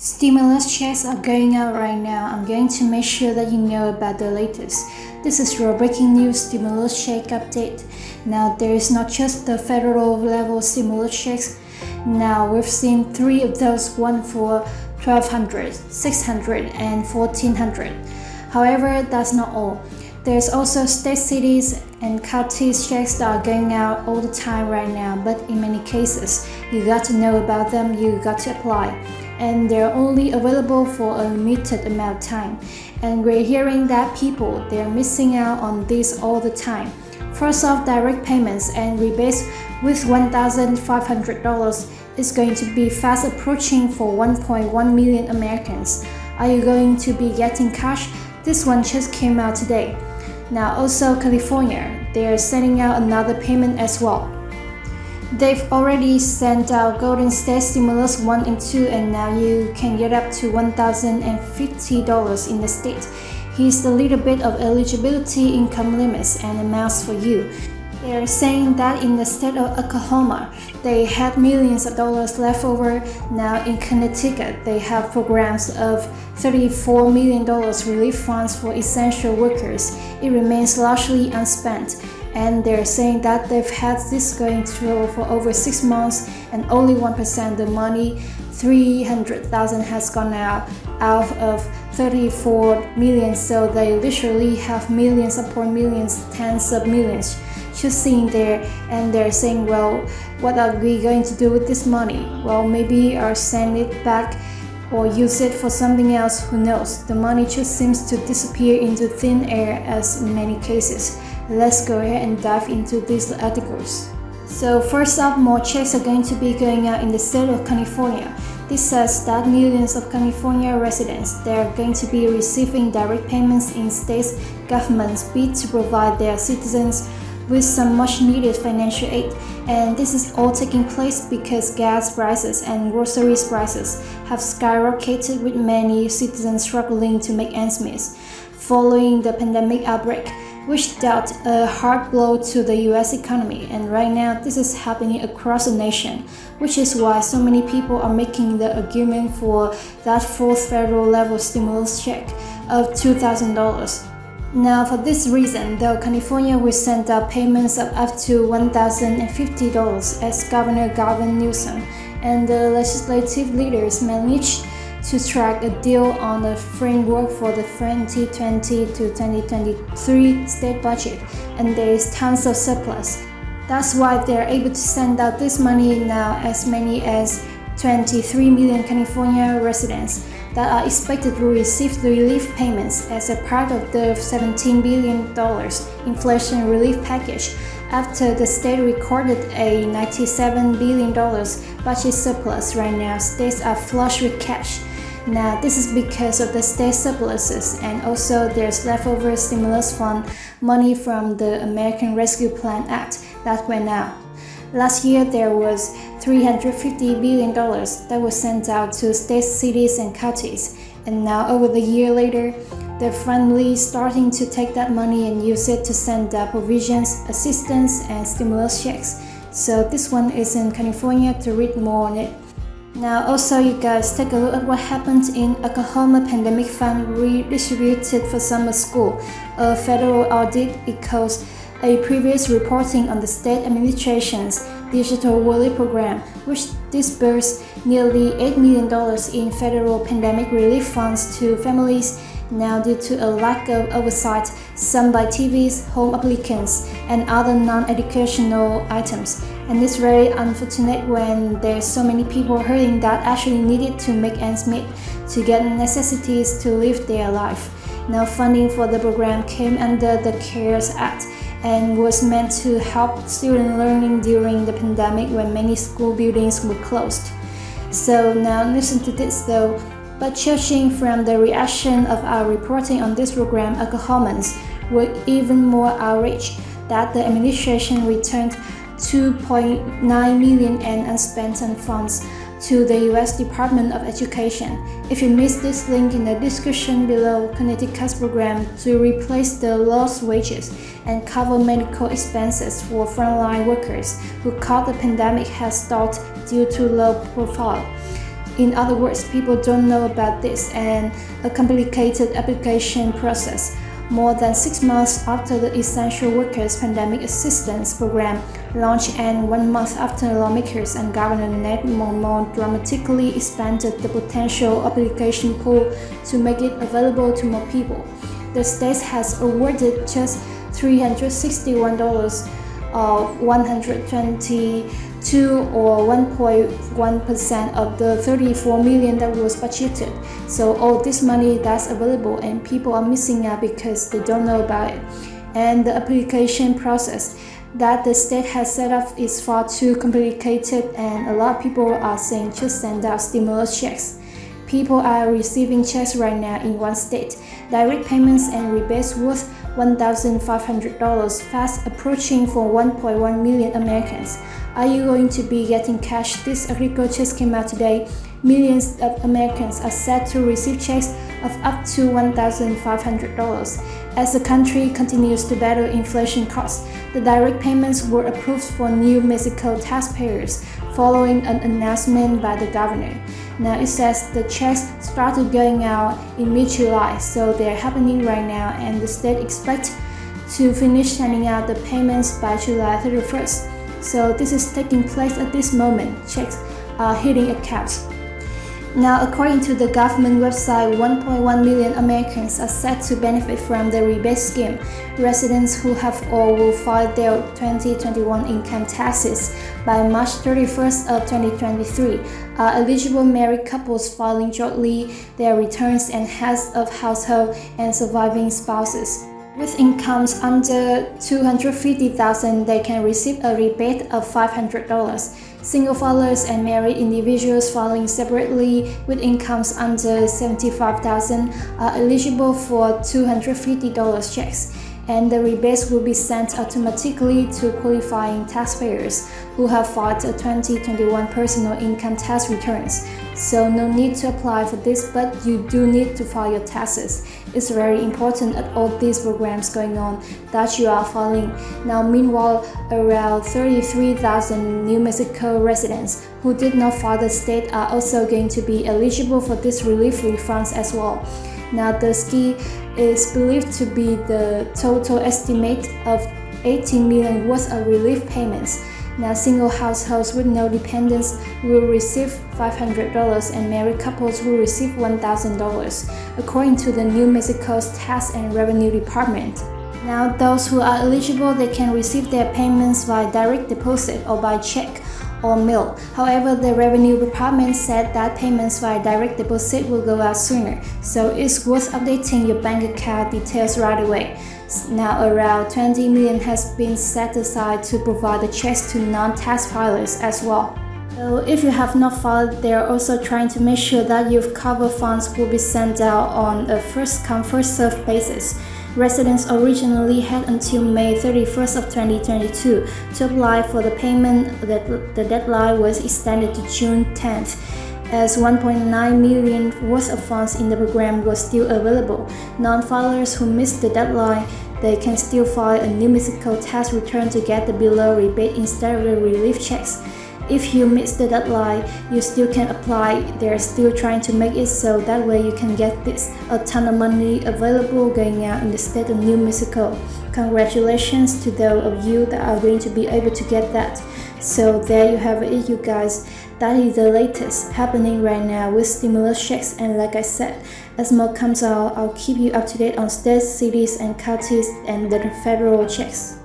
Stimulus checks are going out right now. I'm going to make sure that you know about the latest. This is your breaking news stimulus check update. Now, there is not just the federal level stimulus checks. Now, we've seen three of those, one for $1,200, $600, and $1,400. However, that's not all. There's also state, cities, and counties checks that are going out all the time right now, but in many cases, you got to know about them, you got to apply. And they're only available for a limited amount of time. And we're hearing that people, they're missing out on this all the time. First off, direct payments and rebates with $1,500 is going to be fast approaching for 1.1 million Americans. Are you going to be getting cash? This one just came out today. Now also California, they're sending out another payment as well. They've already sent out Golden State Stimulus 1 and 2, and now you can get up to $1,050 in the state. Here's the little bit of eligibility, income limits, and amounts for you. They're saying that in the state of Oklahoma, they had millions of dollars left over. Now in Connecticut, they have programs of $34 million relief funds for essential workers. It remains largely unspent. And they're saying that they've had this going through for over 6 months, and only 1% of the money, $300,000, has gone out of 34 million. So they literally have millions upon millions, tens of millions just sitting there, and they're saying, well, what are we going to do with this money? Well, maybe I'll send it back or use it for something else, who knows? The money just seems to disappear into thin air as in many cases. Let's go ahead and dive into these articles. So first up, more checks are going to be going out in the state of California. This says that millions of California residents, they are going to be receiving direct payments in states governments bid to provide their citizens with some much needed financial aid. And this is all taking place because gas prices and groceries prices have skyrocketed, with many citizens struggling to make ends meet following the pandemic outbreak, which dealt a hard blow to the US economy. And right now, this is happening across the nation, which is why so many people are making the argument for that fourth federal level stimulus check of $2,000. Now, for this reason, though, California will send out payments of up to $1,050 as Governor Gavin Newsom and the legislative leaders managed to strike a deal on a framework for the 2020 to 2023 state budget, and there is tons of surplus. That's why they're able to send out this money now. As many as 23 million California residents that are expected to receive the relief payments as a part of the $17 billion inflation relief package after the state recorded a $97 billion budget surplus. Right now, states are flush with cash. Now, this is because of the state surpluses, and also there's leftover stimulus fund money from the American Rescue Plan Act that went out. Last year, there was $350 billion that was sent out to states, cities, and counties. And now, over the year later, they're finally starting to take that money and use it to send out provisions, assistance, and stimulus checks. So this one is in California. To read more on it. Now also, you guys take a look at what happened in Oklahoma pandemic fund redistributed for summer school. A federal audit echoes a previous reporting on the state administration's Digital Wally program, which disbursed nearly $8 million in federal pandemic relief funds to families. Now, due to a lack of oversight, some by TVs, home applicants, and other non-educational items. And it's very unfortunate when there's so many people hurting that actually needed to make ends meet to get necessities to live their life. Now, funding for the program came under the CARES Act and was meant to help student learning during the pandemic when many school buildings were closed. So now listen to this though. But judging from the reaction of our reporting on this program, Oklahomans were even more outraged that the administration returned $2.9 million in unspent funds to the U.S. Department of Education. If you missed this link in the description below, Connecticut's program to replace the lost wages and cover medical expenses for frontline workers who caught the pandemic has stalled due to low profile. In other words, people don't know about this and a complicated application process. More than 6 months after the Essential Workers Pandemic Assistance Program launched and 1 month after lawmakers and Governor Ned Mormont dramatically expanded the potential application pool to make it available to more people, the state has awarded just $361 of 122 or 1.1% of the $34 million that was budgeted. So all this money that's available and people are missing out because they don't know about it. And the application process that the state has set up is far too complicated, and a lot of people are saying just send out stimulus checks. People are receiving checks right now in one state, direct payments and rebates worth $1,500, fast approaching for 1.1 million Americans. Are you going to be getting cash? This article just came out today. Millions of Americans are set to receive checks of up to $1,500. As the country continues to battle inflation costs, the direct payments were approved for New Mexico taxpayers following an announcement by the governor. Now it says the checks started going out in mid-July, so they're happening right now, and the state expects to finish sending out the payments by July 31st. So this is taking place at this moment. Checks are hitting accounts. Now, according to the government website, 1.1 million Americans are set to benefit from the rebate scheme. Residents who have or will file their 2021 income taxes by March 31st of 2023 are eligible married couples filing jointly their returns and heads of household and surviving spouses. With incomes under $250,000, they can receive a rebate of $500. Single filers and married individuals filing separately with incomes under $75,000 are eligible for $250 checks, and the rebates will be sent automatically to qualifying taxpayers who have filed a 2021 personal income tax returns. So no need to apply for this, but you do need to file your taxes. It's very important at all these programs going on that you are filing. Now, meanwhile, around 33,000 New Mexico residents who did not file the state are also going to be eligible for this relief refunds as well. Now, the scheme is believed to be the total estimate of $18 million worth of relief payments. Now, single households with no dependents will receive $500 and married couples will receive $1,000, according to the New Mexico's Tax and Revenue Department. Now, those who are eligible, they can receive their payments via direct deposit or by check or mail. However, the Revenue Department said that payments via direct deposit will go out sooner, so it's worth updating your bank account details right away. Now, around $20 million has been set aside to provide the checks to non-tax filers as well. So if you have not filed, they are also trying to make sure that your cover funds will be sent out on a first-come, first-served basis. Residents originally had until May 31st of 2022 to apply for the payment. The deadline was extended to June 10th. As 1.9 million worth of funds in the program was still available. Non-filers who missed the deadline, they can still file a New Mexico tax return to get the below rebate instead of the relief checks. If you miss the deadline, you still can apply. They're still trying to make it so that way you can get a ton of money available going out in the state of New Mexico. Congratulations to those of you that are going to be able to get that. So there you have it, you guys. That is the latest happening right now with stimulus checks, and like I said, as more comes out, I'll keep you up to date on states, cities, and counties and the federal checks.